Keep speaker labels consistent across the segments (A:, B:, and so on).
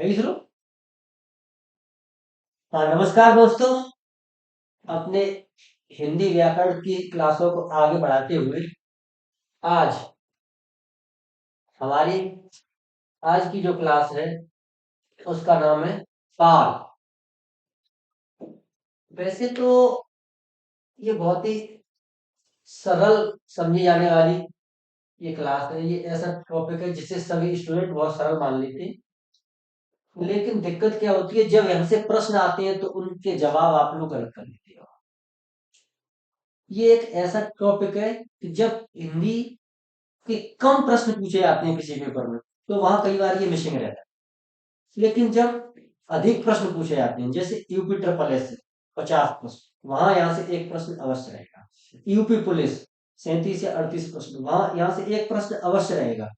A: है ही शुरू। हाँ, नमस्कार दोस्तों। अपने हिंदी व्याकरण की क्लासों को आगे बढ़ाते हुए आज हमारी आज की जो क्लास है उसका नाम है काल। वैसे तो ये बहुत ही सरल समझी जाने वाली ये क्लास है। ये ऐसा टॉपिक है जिसे सभी स्टूडेंट बहुत सरल मान लेते हैं। लेकिन दिक्कत क्या होती है, जब यहाँ से प्रश्न आते हैं तो उनके जवाब आप लोग गलत कर लेते हो। ये एक ऐसा टॉपिक है कि जब हिंदी कि कम प्रश्न पूछे जाते हैं किसी पेपर में तो वहां कई बार ये मिसिंग रहता है। लेकिन जब अधिक प्रश्न पूछे जाते हैं जैसे यूपी ट्रिपल एस 50 प्रश्न, वहां यहाँ से एक प्रश्न अवश्य रहेगा। यूपी पुलिस 37 या 38 प्रश्न, वहां यहाँ से एक प्रश्न अवश्य रहेगा।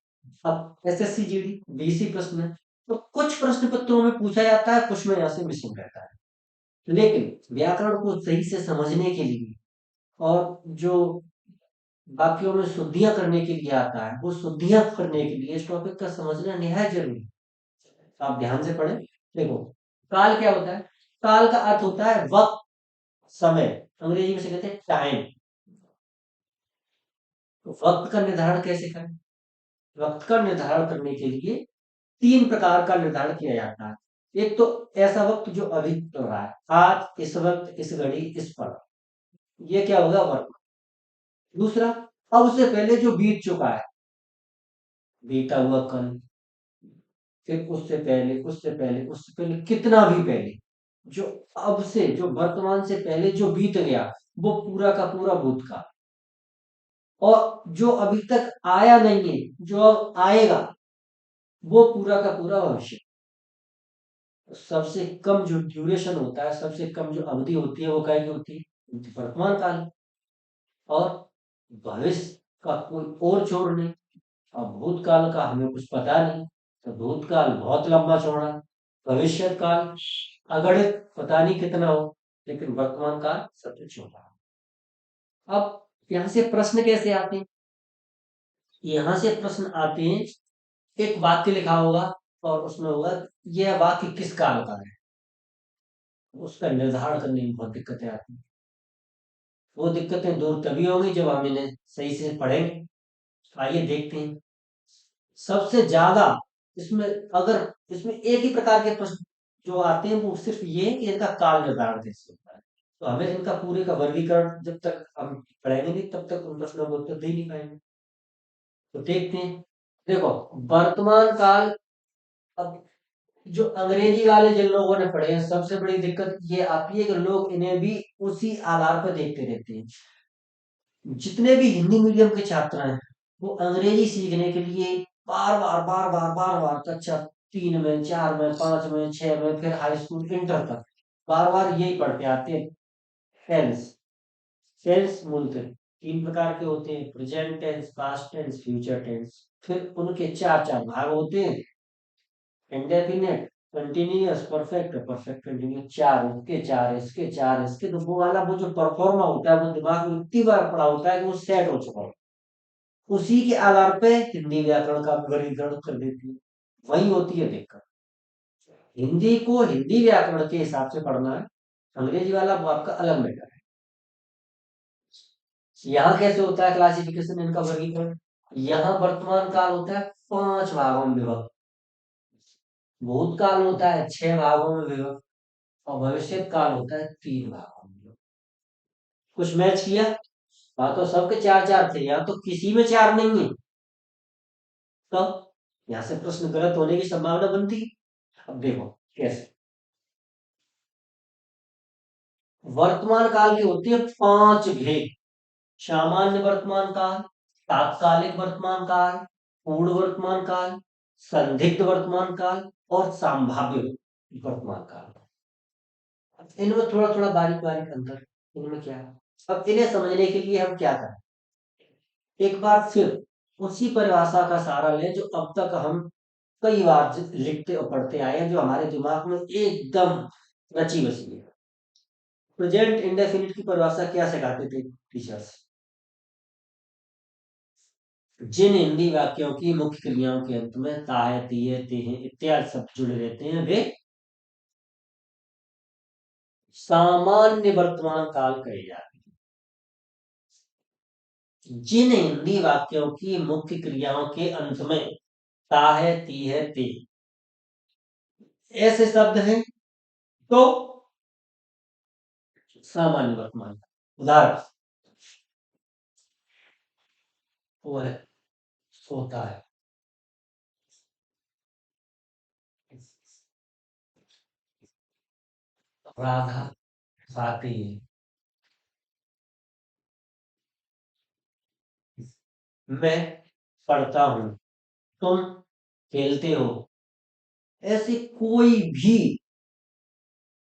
A: अब एसएससी जीडी 20 ही प्रश्न है। तो कुछ प्रश्न पत्रों में पूछा जाता है, कुछ में यहाँ से मिसिंग रहता है। लेकिन व्याकरण को सही से समझने के लिए और जो वाक्यों में शुद्धियां करने के लिए आता है, वो शुद्धियां करने के लिए इस टॉपिक का समझना निहायत जरूरी है। आप ध्यान से पढ़ें। देखो, काल क्या होता है? काल का अर्थ होता है वक्त, समय। अंग्रेजी में से कहते हैं टाइम। तो वक्त का निर्धारण कैसे करें? वक्त का निर्धारण करने के लिए तीन प्रकार का निर्धारण किया जाता है। एक तो ऐसा वक्त जो अभी चल रहा है, आज, इस वक्त, इस घड़ी, इस पल, ये क्या होगा? वर्तमान। दूसरा, अब से पहले जो बीत चुका है, बीता हुआ कल, फिर उससे पहले, उससे पहले, उससे पहले, कितना भी पहले, जो अब से, जो वर्तमान से पहले जो बीत गया, वो पूरा का पूरा भूतकाल। और जो अभी तक आया नहीं है, जो अब आएगा, वो पूरा का पूरा भविष्य। तो सबसे कम जो ड्यूरेशन होता है, सबसे कम जो अवधि होती है, वो क्या की होती है? वर्तमान काल। और भविष्य का कोई और छोर नहीं। अब भूतकाल का हमें कुछ पता नहीं, तो भूतकाल बहुत लंबा चौड़ा, भविष्य काल अगणित, पता नहीं कितना हो, लेकिन वर्तमान काल सबसे छोटा। अब यहाँ से प्रश्न कैसे आते हैं? यहाँ से प्रश्न आते हैं, एक वाक्य लिखा होगा और उसमें होगा यह वाक्य किस काल का है। उसका निर्धारण करने में बहुत दिक्कतें आती हैं। वो दिक्कतें दूर तभी होंगी जब हम इन्हें सही से पढ़ेंगे। आइए देखते हैं। सबसे ज्यादा इसमें, अगर इसमें एक ही प्रकार के प्रश्न जो आते हैं वो सिर्फ ये है कि इनका काल निर्धारण कैसे होता है। तो हमें इनका पूरे का वर्गीकरण जब तक हम पढ़ेंगे नहीं तब तक उन प्रश्नों को उत्तर दे ही नहीं पाएंगे। तो देखते हैं। देखो, वर्तमान काल। अब जो अंग्रेजी वाले जिन लोगों ने पढ़े हैं, सबसे बड़ी दिक्कत ये आती है कि लोग इन्हें भी उसी आधार पर देखते रहते हैं। जितने भी हिंदी मीडियम के छात्र हैं, वो अंग्रेजी सीखने के लिए बार बार कक्षा 3 में, 4 में, 5 में, 6 में, फिर हाई स्कूल, इंटर तक बार बार यही पढ़ते आते हैं। टेंस। टेंस मूलतः तीन प्रकार के होते हैं: present tense, past tense, future tense. फिर उनके चार चार भाग होते हैं: indefinite, continuous, perfect, perfect continuous. चार इसके, चार इसके, चार इसके। तो वो वाला वो जो परफॉर्मा होता है वो दिमाग में इतनी बार पड़ा होता है कि वो सेट हो चुका है। उसी के आधार पे हिंदी व्याकरण का वर्गीकरण कर देती है। वही होती है दिक्कत। हिंदी को हिंदी व्याकरण के हिसाब से पढ़ना है, अंग्रेजी वाला वो आपका अलग मैटर है। यहाँ कैसे होता है क्लासिफिकेशन, इनका वर्गीकरण? यहाँ वर्तमान काल होता है 5 भागों में विभक्त, भूतकाल होता है 6 भागों में विभक्त, और भविष्य काल होता है 3 भागों में विभक्त। कुछ मैच किया? हाँ, तो सबके चार चार थे, यहाँ तो किसी में चार नहीं है। तो यहाँ से प्रश्न गलत होने की संभावना बनती है। अब देखो कैसे। वर्तमान काल के होते हैं 5 भेद: सामान्य वर्तमान काल, तात्कालिक वर्तमान काल, पूर्ण वर्तमान काल, संदिग्ध वर्तमान काल और संभाव्य वर्तमान काल। इनमें थोड़ा थोड़ा बारीक बारीक अंतर, इनमें क्या है? अब इन्हें समझने के लिए हम क्या करें? एक बार फिर उसी परिभाषा का सहारा लें जो अब तक हम कई बार लिखते और पढ़ते आए हैं, जो हमारे दिमाग में एकदम रची बसी है। प्रेजेंट इंडेफिनिट की परिभाषा क्या सिखाते थे टीचर्स? जिन हिंदी वाक्यों की मुख्य क्रियाओं के अंत में ता है, ती है, ते है इत्यादि शब्द जुड़े रहते हैं वे सामान्य वर्तमान काल कहे जाते हैं। जिन हिंदी वाक्यों की मुख्य क्रियाओं के अंत में ता है, ती है, ते ऐसे शब्द हैं तो सामान्य वर्तमान काल। उदाहरण वो है सोता है, राधा खाती है, मैं पढ़ता हूँ, तुम खेलते हो। ऐसे कोई भी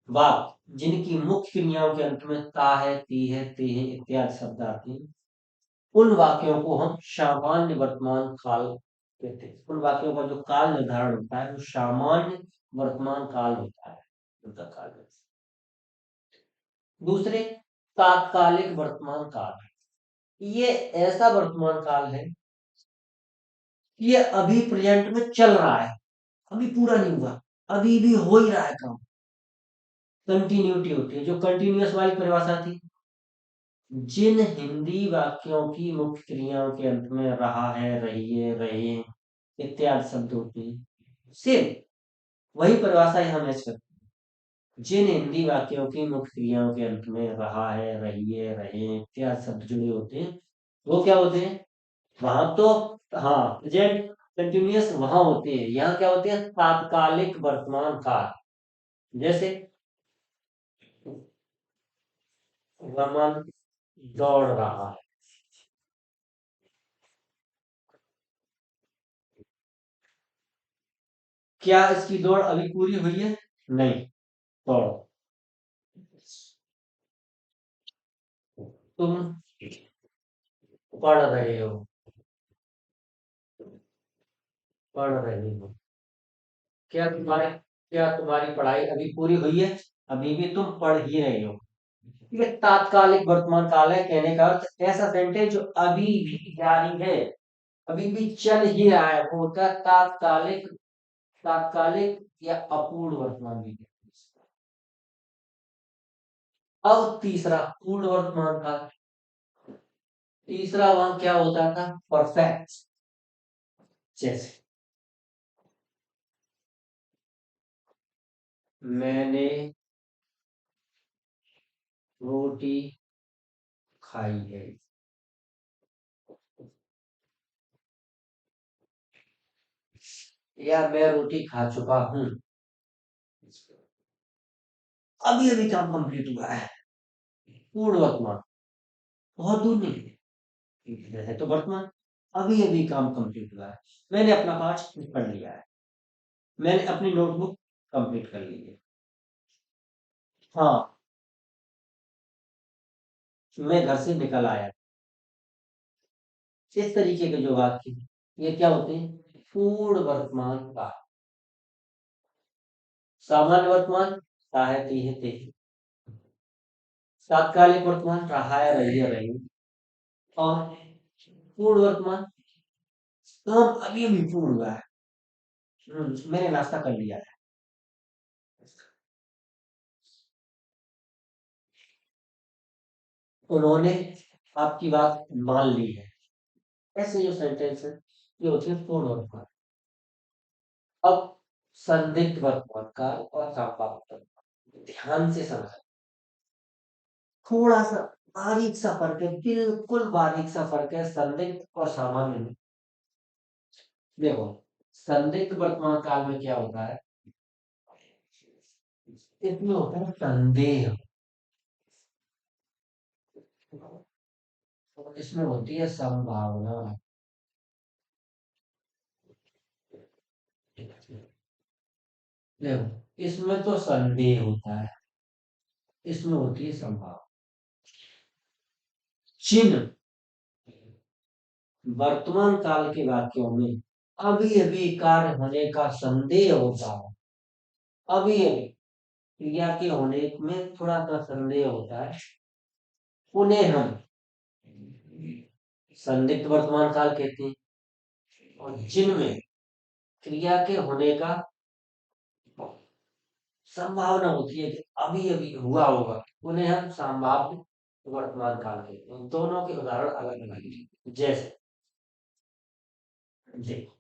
A: वाक्य जिनकी मुख्य क्रियाओं के अंत में ता है, ती है, ते है इत्यादि शब्द आते हैं, उन वाक्यों को हम सामान्य वर्तमान काल कहते हैं। उन वाक्यों का जो काल निर्धारण होता है वो सामान्य वर्तमान काल होता है, उनका काल। दूसरे, तात्कालिक वर्तमान काल। ये ऐसा वर्तमान काल है, ये अभी प्रेजेंट में चल रहा है, अभी पूरा नहीं हुआ, अभी भी हो ही रहा है काम। कंटिन्यूटी होती है, जो कंटिन्यूअस वाली परिभाषा थी। जिन हिंदी वाक्यों की मुख्य क्रियाओं के अंत में रहा है, रही है, रहे हैं इत्यादि शब्द होते हैं, सिर्फ वही परिभाषा यहाँ मैच करती है। जिन हिंदी वाक्यों की मुख्य क्रियाओं के अंत में रहा है, रही है, रहे हैं इत्यादि शब्द जुड़े होते हैं, वो क्या होते हैं? वहां तो हाँ प्रेजेंट कंटिन्यूअस वहां होते हैं, यहाँ क्या होते हैं? तात्कालिक वर्तमान काल। जैसे रमन दौड़ रहा है, क्या इसकी दौड़ अभी पूरी हुई है? नहीं। दौड़, तुम पढ़ रहे हो, पढ़ रहे हो, क्या तुम्हारी पढ़ाई अभी पूरी हुई है? अभी भी तुम पढ़ ही रहे हो। ये तात्कालिक वर्तमान काल है, कहने का अर्थ ऐसा सेंटेंस जो अभी भी जारी है, अभी भी चल ही रहा है, वो होता है तात्कालिक। तात्कालिक या अपूर्ण वर्तमान भी कहते हैं इसको। अब तीसरा, पूर्ण वर्तमान काल। तीसरा वहां क्या होता था? परफेक्ट। जैसे मैंने रोटी खाई है, या मैं रोटी खा चुका हूं। अभी अभी काम कंप्लीट हुआ है, पूर्ण वर्तमान, बहुत दूर नहीं है तो वर्तमान। अभी अभी काम कंप्लीट हुआ है, मैंने अपना पाठ पढ़ लिया है, मैंने अपनी नोटबुक कंप्लीट कर ली है। हाँ, मैं घर से निकल आया। इस तरीके के जो वाक्य हैं, ये क्या होते हैं? पूर्ण वर्तमान काल। सामान्य वर्तमान सहायती है ते, तात्कालिक वर्तमान रहा है, रही है, रही, और पूर्ण वर्तमान काम अभी अभी पूर्ण हुआ है। मैंने नाश्ता कर लिया है। उन्होंने आपकी बात मान ली है। ऐसे जो सेंटेंस है ये होती है पूर्ण वर्तमान। अब संदिग्ध वर्तमान काल और संभावित वर्तमान, ध्यान से समझ। थोड़ा सा बारीक सा फर्क है, बिल्कुल बारीक सा फर्क है संदिग्ध और सामान्य में। देखो, संदिग्ध वर्तमान काल में क्या होता है? इसमें होता है संदेह, और इसमें होती है संभावना। देखो, इसमें तो संदेह होता है, इसमें होती है संभावना। चिन्ह वर्तमान काल के वाक्यों में अभी अभी कार्य होने का संदेह होता है, अभी अभी क्रिया के होने में थोड़ा सा संदेह होता है, उन्हें हम संदिग्ध वर्तमान काल कहते हैं। और जिनमें क्रिया के होने का संभावना होती है कि अभी अभी हुआ होगा, उन्हें हम संभाव्य वर्तमान काल कहते हैं। इन दोनों के उदाहरण अलग अलग हैं। जैसे देखो,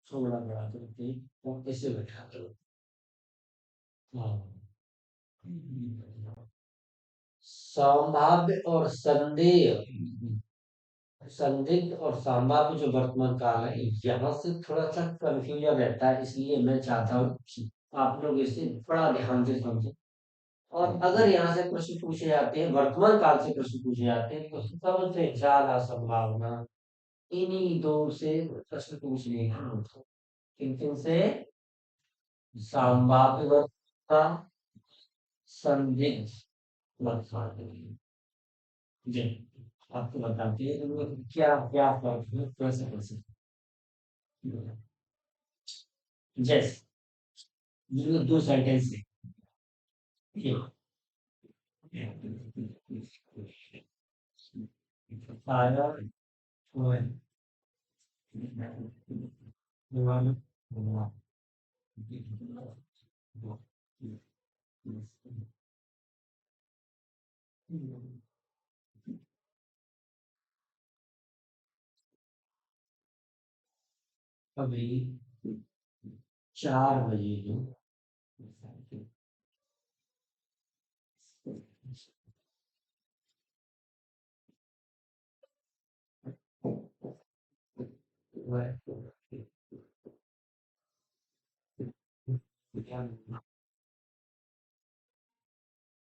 A: थोड़ा बड़ा करके और ऐसे बैठा करो। हाँ। संभाव्य और संदेह, संदिग्ध और संभाव्य जो वर्तमान काल है, यहाँ से थोड़ा सा कंफ्यूजन रहता है, इसलिए मैं चाहता हूँ कि आप लोग इसे बड़ा ध्यान से समझें। और अगर यहाँ से प्रश्न पूछे जाते हैं, वर्तमान काल से प्रश्न पूछे जाते हैं, तो सबसे ज्यादा संभावना इन्हीं दो से प्रश्न पूछने की होती है। किन किन से? संभाव्य वर्तमान, संदिग्ध वर्तमान। जी, आपको बताते हैं इनमें क्या क्या फर्क है, कैसे कैसे। जैसे ये दो सेंटेंस है। ये आया हुआ है, हुआ है, हुआ है। अभी 4 बजे जो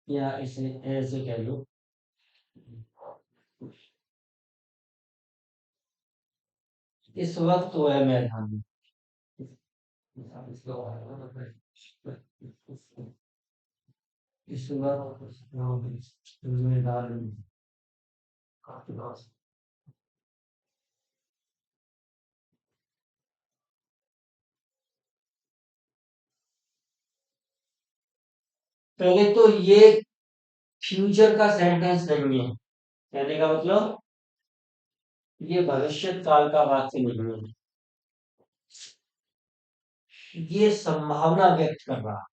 A: या इसे ऐसे कह लो, इस वक्त वो है मैदान में। इस वक्त मैदान में। पहले तो ये फ्यूचर का सेंटेंस नहीं है, कहने का मतलब ये भविष्य काल का वाक्य नहीं है, ये संभावना व्यक्त कर रहा है।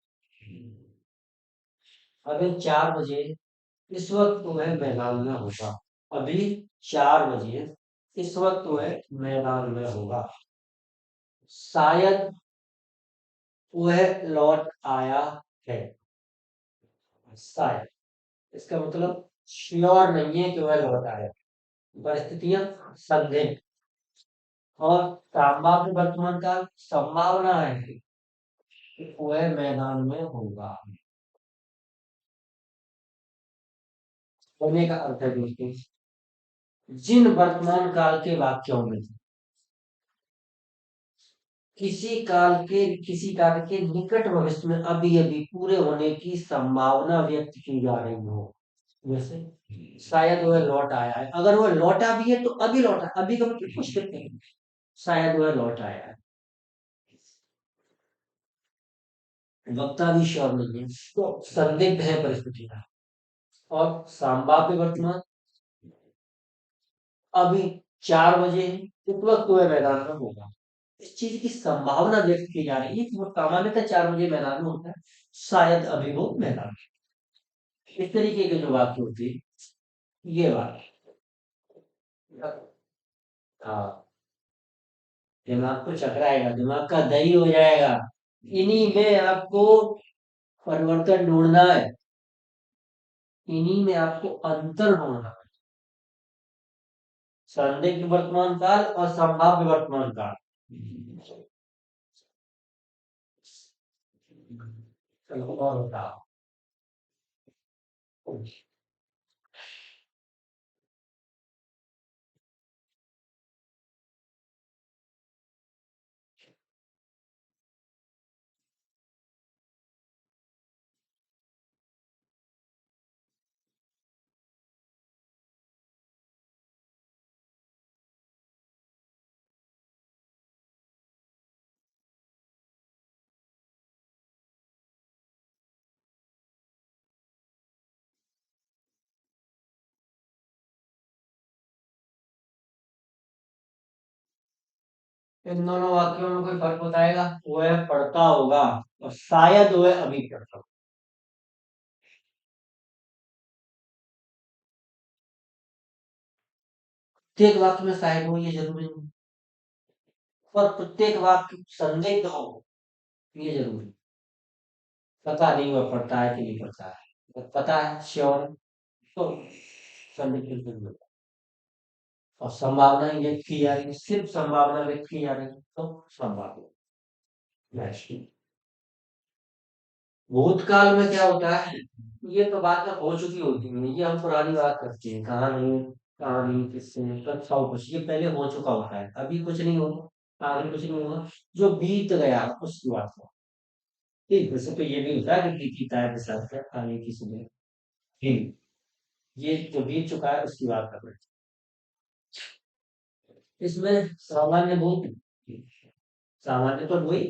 A: अभी 4 बजे, इस वक्त वह मैदान में होगा। अभी 4 बजे, इस वक्त वह मैदान में होगा। शायद वह लौट आया है। शायद, इसका मतलब श्योर नहीं है कि वह लौट आया। परिस्थितियां संदिग्ध। और संभाव्य वर्तमान काल, संभावना है कि वह मैदान में होगा। होने का अर्थ है दोस्तों, जिन वर्तमान काल के वाक्यों में किसी काल के निकट भविष्य में अभी अभी पूरे होने की संभावना व्यक्त की जा रही हो। जैसे शायद वह लौट आया है, अगर वह लौटा भी है तो अभी लौटा, अभी का मतलब कुछ करते हैं, शायद वह लौट आया है। वक्ता भी श्योर नहीं है, तो संदिग्ध है परिस्थितियां। और संभाव्य वर्तमान, अभी 4 बजे है, इस वक्त वह मैदान में होगा। इस चीज की संभावना व्यक्त की जा रही है कि वो सामान्यतः 4 बजे मैदान में होता है, शायद अभी वो मैदान में। इस तरीके के जो वाक्य होते हैं, ये वाक्य, हाँ, दिमाग को चकराएगा, दिमाग का दही हो जाएगा। इन्हीं में आपको परिवर्तन ढूंढना है, इन्हीं में आपको अंतर ढूंढना है। संदिग्ध वर्तमान काल और संभाव्य वर्तमान काल। चलो और बताओ। इन दोनों वाक्यों में कोई फर्क बताएगा? वह पढ़ता होगा और शायद वह अभी पढ़ता हो। प्रत्येक वाक्य में शायद हो ये जरूरी नहीं, पर प्रत्येक वाक्य संदिग्ध हो ये जरूरी। पता नहीं वह पढ़ता है कि नहीं पढ़ता है, अगर पता है श्योर तो संदिग्ध बिल्कुल नहीं होता। और संभावना व्यक्त की जा रही है, सिर्फ संभावना व्यक्त की जा रही है तो संभावना। भूतकाल में क्या होता है, ये तो बातें हो चुकी होती हैं, ये हम पुरानी बात करते हैं, कहानी कहानी किससे सब सब कुछ ये पहले हो चुका होता है, अभी कुछ नहीं होगा, आगे कुछ नहीं होगा, जो बीत गया उसकी बात है। ठीक, वैसे तो ये भी होता है कि बीती टाइम के साथ में आगे की सुबह। ठीक, ये जो बीत चुका है उसकी बात कर रहे हैं। इसमें सामान्य भूत, सामान्य तो वही,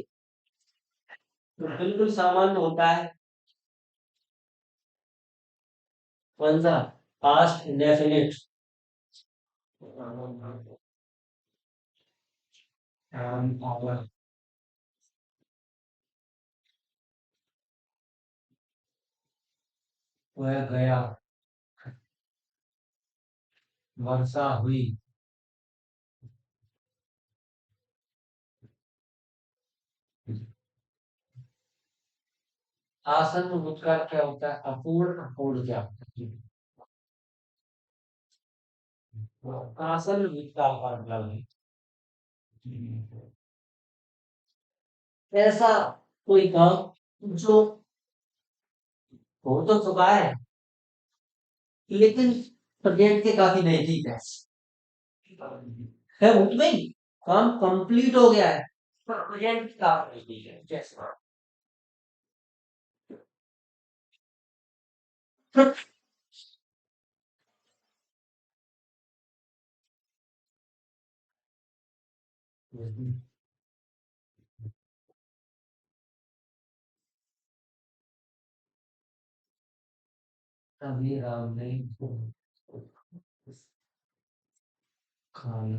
A: तो बिल्कुल सामान्य होता है। कौन सा? Past indefinite. वह गया, वर्षा हुई। आसन्न भूतकाल क्या होता है? अपूर्ण, अपूर्ण क्या होता है? आसन्न भूतकाल का मतलब है ऐसा कोई काम जो हो तो चुका लेकिन प्रेजेंट के काफी नजदीक है वो तो नहीं, काम कंप्लीट हो गया है पर प्रेजेंट के काफी नजदीक है, जैसे कभी राम ने खाना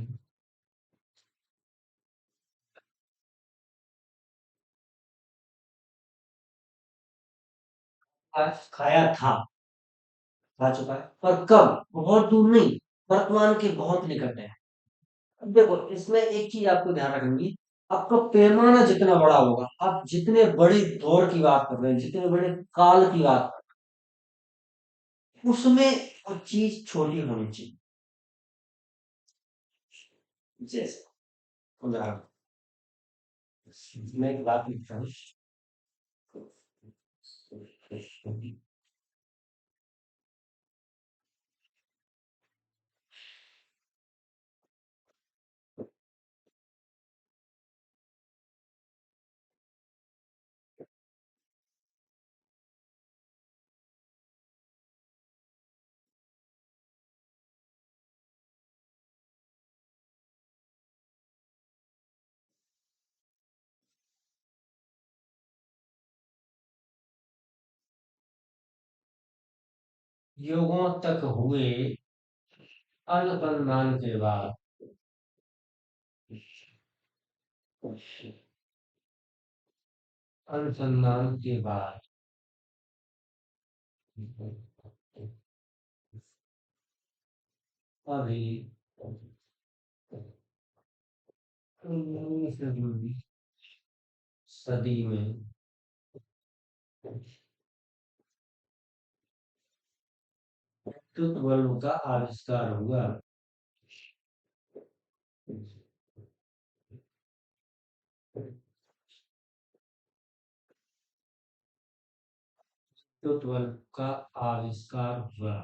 A: खाया था, खा चुका है, पर कब? बहुत दूर नहीं, वर्तमान के बहुत निकट है। अब देखो इसमें एक चीज आपको ध्यान रखनी, आपका पैमाना जितना बड़ा होगा, आप जितने बड़े दौर की बात कर रहे हैं, जितने बड़े काल की बात कर रहे हैं, उसमें वो चीज छोटी होनी चाहिए। जैसे उदाहरण, मैं एक बात लिखता हूँ। युगों तक हुए अनुसंधान के बाद, अनुसंधान के बाद अभी 19वीं सदी में विद्युत बल्ब का आविष्कार हुआ। विद्युत बल्ब का आविष्कार हुआ।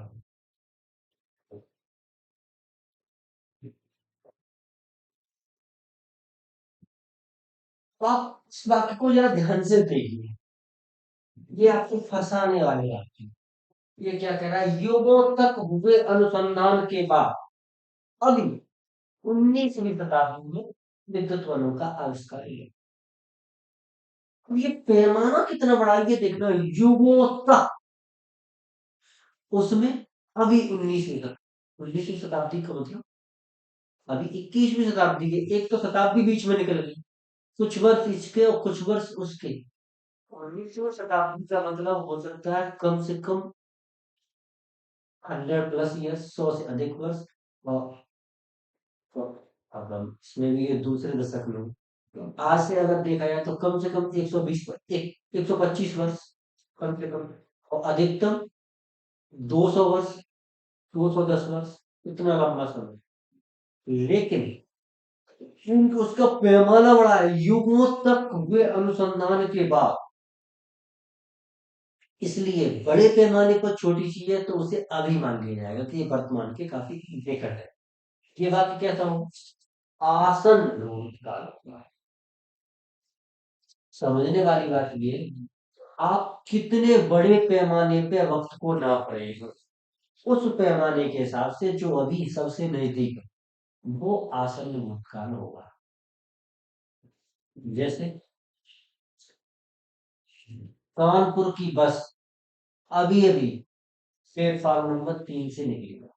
A: तो आप इस वाक्य को जरा ध्यान से देखिए, ये आपको फंसाने वाले वाक्य हैं। ये क्या कह रहा है? युगों तक हुए अनुसंधान के बाद अभी 19वीं शताब्दी में विद्युत बल्ब का आविष्कार हुआ। अब ये पैमाना कितना बड़ा है ये देखना, युगों तक, उसमें अभी 19वीं शताब्दी का मतलब अभी 21वीं शताब्दी के, एक तो शताब्दी बीच में निकल गई, कुछ वर्ष इसके और कुछ वर्ष उसके। 19वीं शताब्दी का मतलब हो सकता है कम से कम 100 प्लस ईयर्स, 100 से अधिक वर्ष। और तो अब हम इसमें भी ये दूसरे दशक में हूँ। तो आज से अगर देखा जाए तो कम से कम 125 वर्ष, कम से कम। और अधिकतम 200 वर्ष, 210 वर्ष, इतना लंबा समय। लेकिन क्योंकि उसका पैमाना बड़ा है, युगों तक हुए अनुसंधान के बाद, इसलिए बड़े पैमाने पर छोटी चीज है तो उसे अभी मान लिया जाएगा कि ये वर्तमान के काफी निकट है। ये बात कहता हूँ, आसन काल होगा। समझने वाली बात ये है, आप कितने बड़े पैमाने पे वक्त को नाप रहे हो, उस पैमाने के हिसाब से जो अभी सबसे नजदीक है वो आसन्न भूतकाल होगा। जैसे कानपुर की बस अभी अभी प्लेटफॉर्म नंबर 3 से निकली,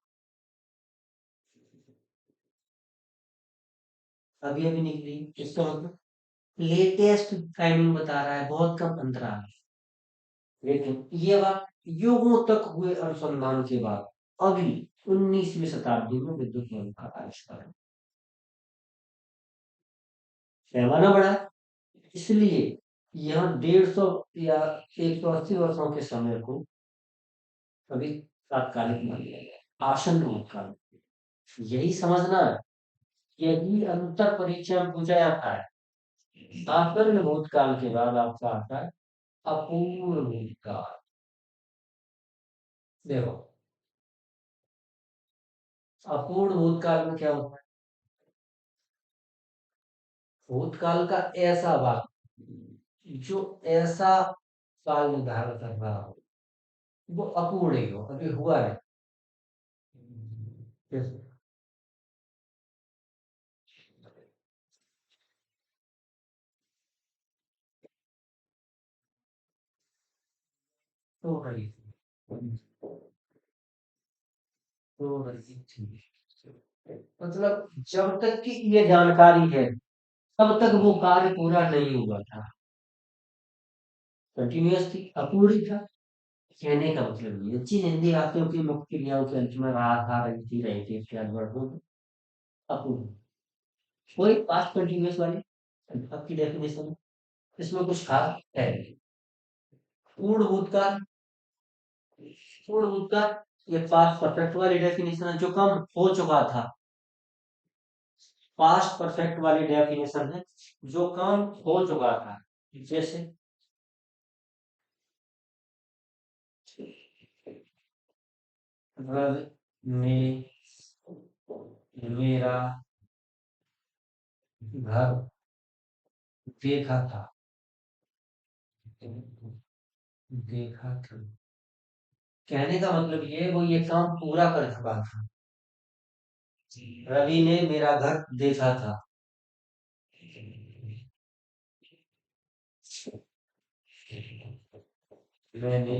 A: अभी अभी निकली। इसका मतलब लेटेस्ट टाइमिंग बता रहा है, बहुत कम अंतराल। लेकिन ये बात युगों तक हुए अनुसंधान के बाद अभी 19वीं शताब्दी में विद्युत बल्ब का आविष्कार है। पैमाना बढ़ा है, इसलिए यह 150 या 180 वर्षों के समय को अभी तात्कालिक मान लिया गया, आसन्न भूतकाल। यही समझना है, यही अंतर परीक्षा में पूछा जाता है। आसन्न भूतकाल के बाद आपका आता है अपूर्ण भूतकाल। देखो, अपूर्ण भूतकाल में क्या होता है? भूतकाल का ऐसा भाग जो ऐसा काल निर्धारण कर रहा हो, वो अपूर्ण ही हो, अभी हुआ नहीं। जैसे तो रही थी, तो रही थी, मतलब जब तक कि ये जानकारी है तब तक वो कार्य पूरा नहीं हुआ था, कंटिन्यूअस थी, अपूर्ण ही था। कहने का मतलब ये चीज हिंदी वाक्यों की मुख्य क्रियाओं के अंत में रहा था, रही थी, रहे थे इत्यादि वर्गों में अपूर्ण। कोई पास्ट कंटिन्यूअस वाली आपकी डेफिनेशन, इसमें कुछ खास है नहीं। पूर्ण भूतकाल, पूर्ण भूतकाल ये पास्ट परफेक्ट वाली डेफिनेशन है, जो कम हो चुका था। पास्ट परफेक्ट वाली डेफिनेशन है जो काम हो चुका था। जैसे रवि ने मेरा घर देखा था, देखा था। कहने का मतलब ये वो ये काम पूरा कर चुका था। रवि ने मेरा घर देखा था, मैंने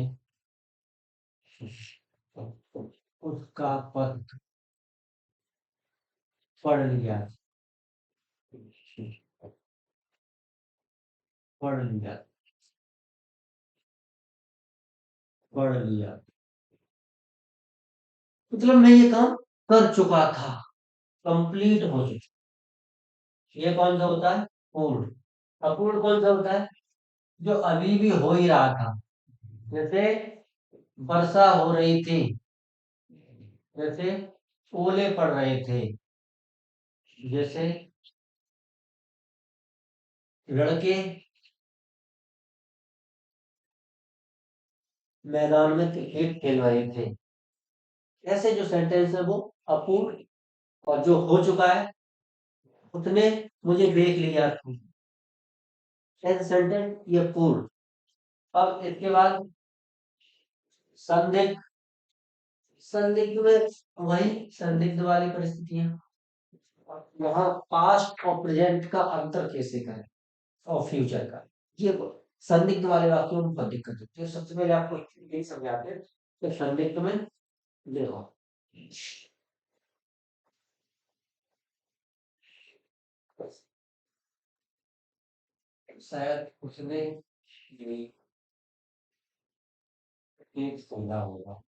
A: उसका पत्र पढ़ लिया, पढ़ लिया, पढ़ लिया। मतलब मैं ये काम कर चुका था, कंप्लीट हो चुका। ये कौन सा होता है? पूर्ण। अपूर्ण कौन सा होता है? जो अभी भी हो ही रहा था। जैसे वर्षा हो रही थी, जैसे ओले पड़ रहे थे, जैसे लड़के मैदान में क्रिकेट खेल रहे थे। ऐसे जो सेंटेंस है वो अपूर्ण, और जो हो चुका है उसने मुझे देख लिया था, ऐसे सेंटेंस ये पूर्ण। अब इसके बाद संदिग्ध, संदिग्ध में वही संदिग्ध वाली परिस्थितियां। यहाँ पास्ट और प्रेजेंट का अंतर कैसे करें, और फ्यूचर का, ये संदिग्ध वाले वाक्यों में बहुत दिक्कत होती है। सबसे पहले आपको यही समझाते हैं कि संदिग्ध में देखो, शायद उसने भी एक सुना होगा।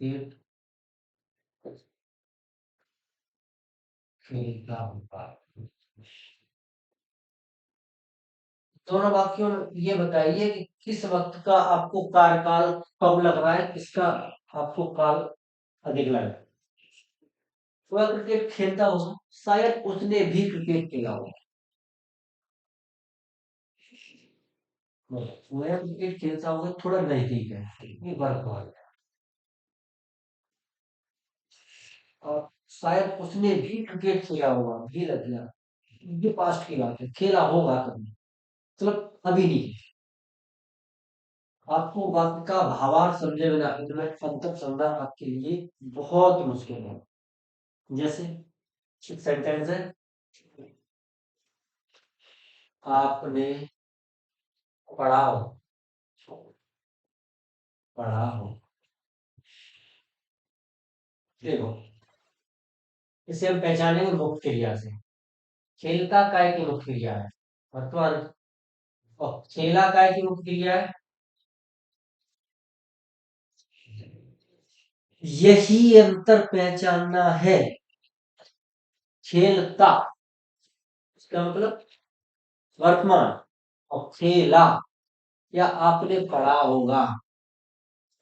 A: क्रिकेट खेलता होगा। दोनों वाक्यों में ये बताइए कि किस वक्त का आपको कार्यकाल कम लग रहा है, किसका आपको काल अधिक लग रहा है। वह क्रिकेट खेलता होगा, शायद उसने भी क्रिकेट खेला होगा। वह क्रिकेट खेलता होगा थोड़ा नजदीक है, ये वर्तमान है। और शायद उसने भी क्रिकेट खेला होगा, भी लग गया। ये पास्ट की बात है, खेला होगा कभी, मतलब अभी नहीं। आपको वाक्य का भावार्थ समझे बिना इनमें अंतर समझना आपके लिए बहुत मुश्किल है। जैसे एक सेंटेंस है, आपने पढ़ा हो, पढ़ा हो। देखो, इसे हम पहचानेंगे मुख्य क्रिया से। खेलता काय की मुख्य क्रिया है वर्तमान, और खेला काय की मुख्य क्रिया है। यही अंतर पहचानना है। खेलता, इसका मतलब वर्तमान, और खेला या आपने पढ़ा होगा,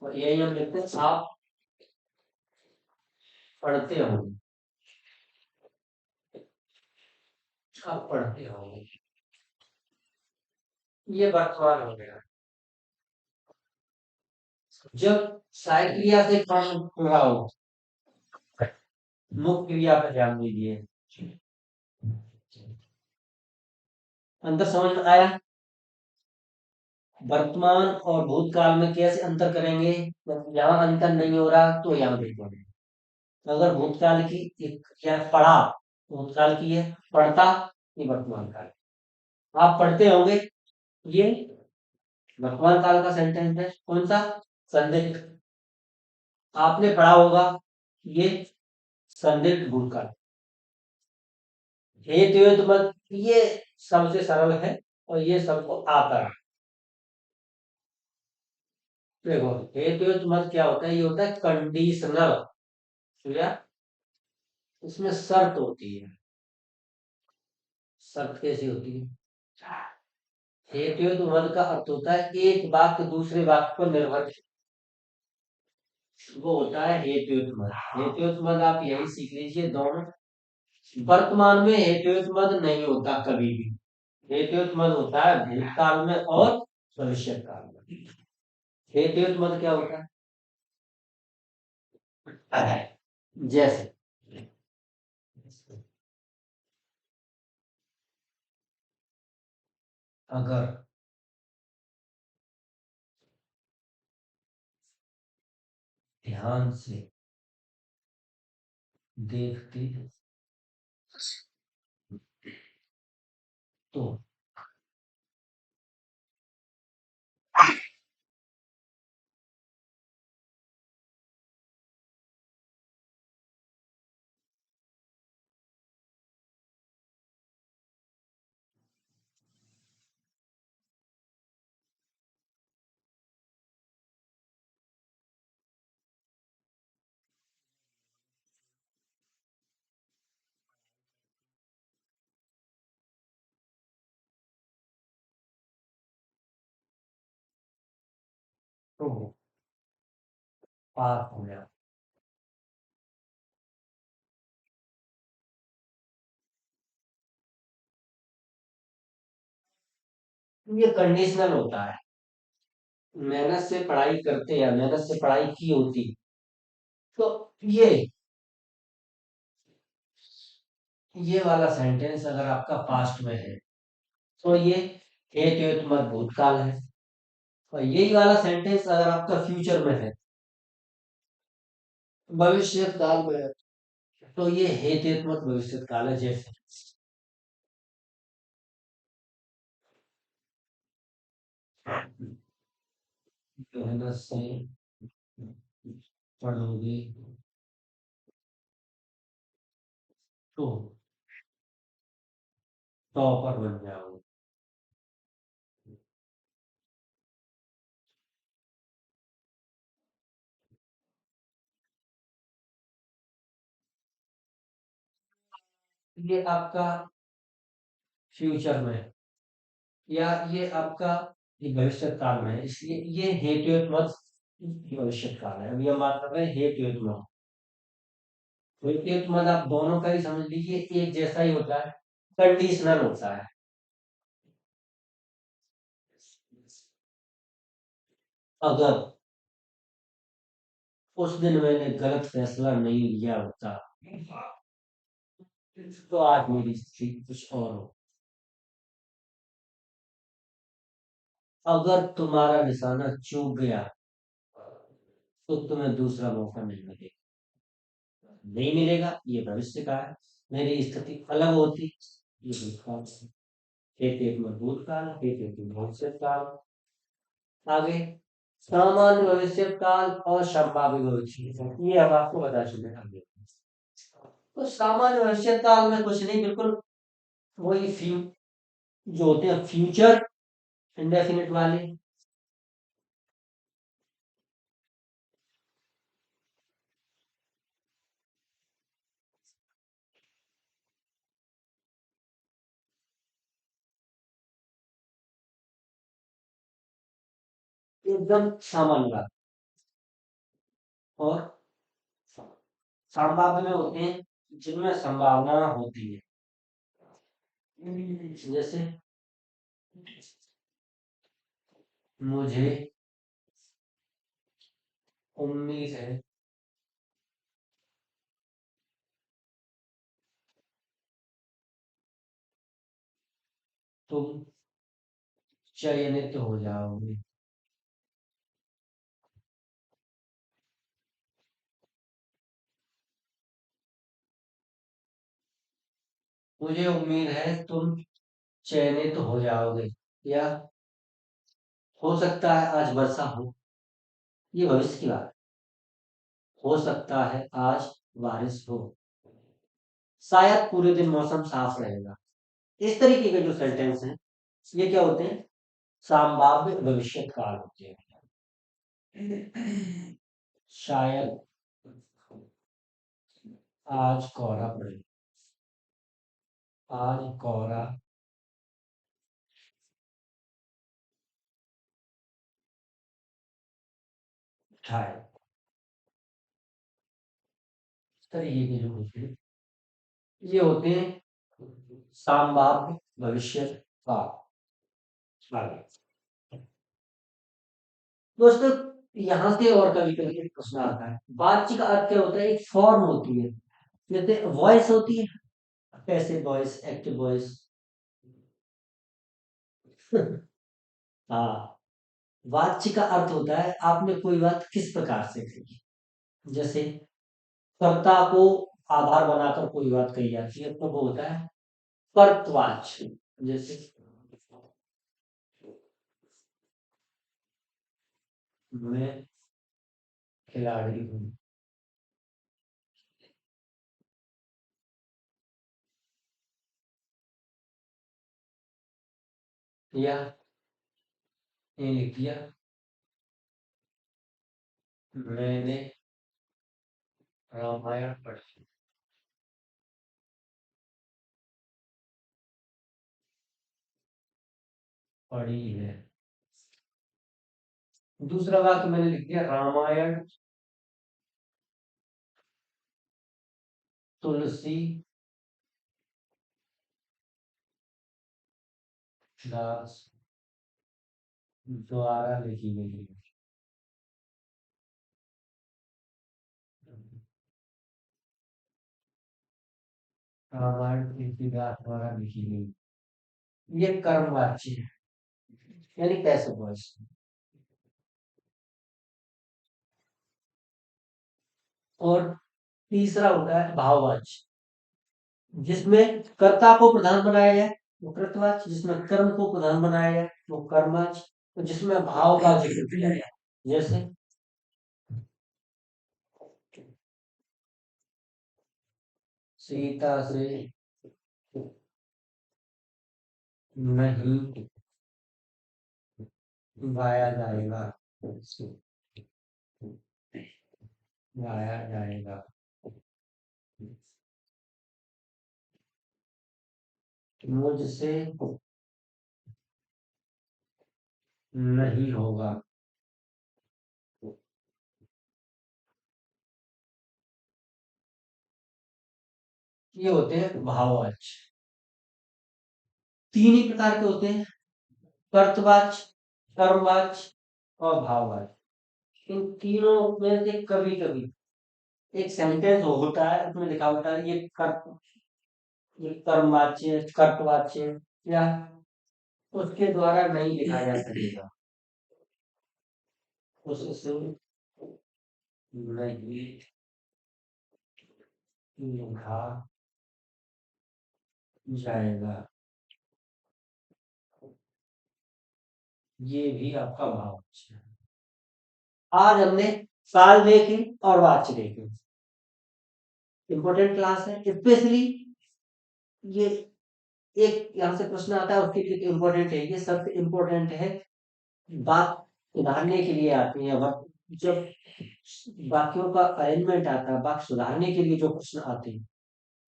A: और यही हम लिखते हैं आप पढ़ते होंगे, आप पढ़ते होंगे। ये वर्तमान हो गया। जब सहायक क्रिया से काम रहा हो, मुख्य क्रिया पे ध्यान दीजिए। अंतर समझ में आया। वर्तमान और भूतकाल में कैसे अंतर करेंगे, यहाँ अंतर नहीं हो रहा तो यहाँ देखेंगे। अगर भूतकाल की एक क्या पढ़ा, भूतकाल की है, पढ़ता ये वर्तमान काल। आप पढ़ते होंगे, ये वर्तमान काल का सेंटेंस है। कौन सा, संदिग्ध। आपने पढ़ा होगा, ये संदिग्ध भूतकाल। हेतु मत, ये सबसे सरल है और ये सबको आता है। देखो, हेतु मत क्या होता है, ये होता है कंडीशनल, या इसमें शर्त होती है। शर्त कैसी होती है, हेतु मत का अर्थ होता है एक वाक्य दूसरे वाक्य पर निर्भर, वो होता है हेतु मत। हेतु मत आप यही सीख लीजिए दोनों। वर्तमान में हेतु मत नहीं होता कभी भी, हेतु मत होता है भूतकाल में और भविष्य काल में। हेतु मत क्या होता है, जैसे अगर, ध्यान से देखते तो, तो पाप हो गया। ये कंडीशनल होता है। मेहनत से पढ़ाई करते या मेहनत से पढ़ाई की होती, तो ये वाला सेंटेंस अगर आपका पास्ट में है तो ये हेतु मत भूतकाल है। और यही वाला सेंटेंस अगर आपका फ्यूचर में है, भविष्य काल में है, तो ये हेतुत्मक भविष्य काल है। जैसे मेहनत से पढ़ोगे तो टॉपर बन जाओगे। ये आपका फ्यूचर में, या ये आपका ये भविष्य काल में है, इसलिए ये हेतु मत भविष्य काल है। अभी हम बात कर रहे हैं हेतु मत। हेतु मत आप दोनों का ही समझ लीजिए, एक जैसा ही होता है, कंडीशनल होता है। अगर उस दिन मैंने गलत फैसला नहीं लिया होता तो आज मेरी स्थिति कुछ और हो। अगर तुम्हारा निशाना चूक गया तो तुम्हें दूसरा मौका नहीं मिलेगा। नहीं मिलेगा ये भविष्य का है। मेरी स्थिति अलग होती, ये भूतकाल है। एक मजबूत काल, एक भविष्य काल। आगे सामान्य भविष्य काल और संभावित भविष्य काल, ये अब आपको बता चुके हैं। तो सामान्य भविष्य काल में कुछ नहीं, बिल्कुल वही जो होते हैं फ्यूचर इंडेफिनिट वाले। एकदम सामान्य बात। और संभावना में होते हैं जिनमें संभावना होती है। जैसे मुझे उम्मीद है तुम चयनित हो जाओगे। मुझे उम्मीद है तुम चयनित हो जाओगे। या हो सकता है आज वर्षा हो, ये भविष्य की बात। हो सकता है आज बारिश हो, शायद पूरे दिन मौसम साफ रहेगा। इस तरीके के जो सेंटेंस हैं ये क्या होते हैं, संभाव्य भविष्य काल होते हैं। शायद आज कोहरा पड़े, आज कोहरा छाए। इस तरीके के जो होते हैं ये होते हैं संभाव्य भविष्य काल। आगे दोस्तों, यहाँ से और कभी कभी एक प्रश्न आता है, बातचीत का अर्थ क्या होता है, एक फॉर्म होती है, जैसे वॉइस होती है, पैसिव वॉइस, एक्टिव वॉइस। हाँ, बातचीत का अर्थ होता है आपने कोई बात किस प्रकार से कही। जैसे कर्ता को आधार बनाकर कोई बात कही जाती है तो वो होता है कर्तवाच्य। जैसे मैं खिलाड़ी हूँ, या ये लिख दिया मैंने रामायण पढ़ी है। दूसरा वाक्य मैंने लिख दिया रामायण तुलसी दास द्वारा लिखी गई है। रामायण तुलसीदास द्वारा लिखी गई, ये कर्मवाच्य है, यानी पैसिव वॉइस। और तीसरा होता है भाववाच्य, जिसमें कर्ता को प्रधान बनाया जाए वो कृतवाच्य, जिसमें कर्म को प्रधान बनाया जाए वो कर्मवाच्य। तो जिसमें भाव का जिक्र किया गया, जैसे सीता से नहीं गाया जाएगा, गाया जाएगा। मुझसे नहीं होगा। ये होते हैं भाववाच्य। तीन ही प्रकार के होते हैं, कर्तवाच्य, कर्मवाच्य और भाववाच्य। इन तीनों में से कभी कभी एक सेंटेंस होता है, उसमें लिखा होता है ये कर्मवाच्य, कर्तवाच्य, या उसके द्वारा नहीं लिखा जा सकेगा, उससे नहीं लिखा जाएगा। ये भी आपका भाववाच्य है। आज हमने काल देखे और वाच्य देखे। इंपॉर्टेंट क्लास है, स्पेशली ये एक यहाँ से प्रश्न आता है, उसके लिए इम्पोर्टेंट है, ये सबसे इम्पोर्टेंट है। बात सुधारने के लिए आती है, वक्त जब वाक्यों का अरेंजमेंट आता है, वाक्य सुधारने के लिए जो प्रश्न आते हैं,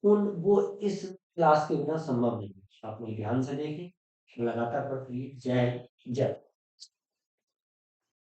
A: उन वो इस क्लास के बिना संभव नहीं है। आप लोग ध्यान से देखें, लगातार पढ़िए। जय जय।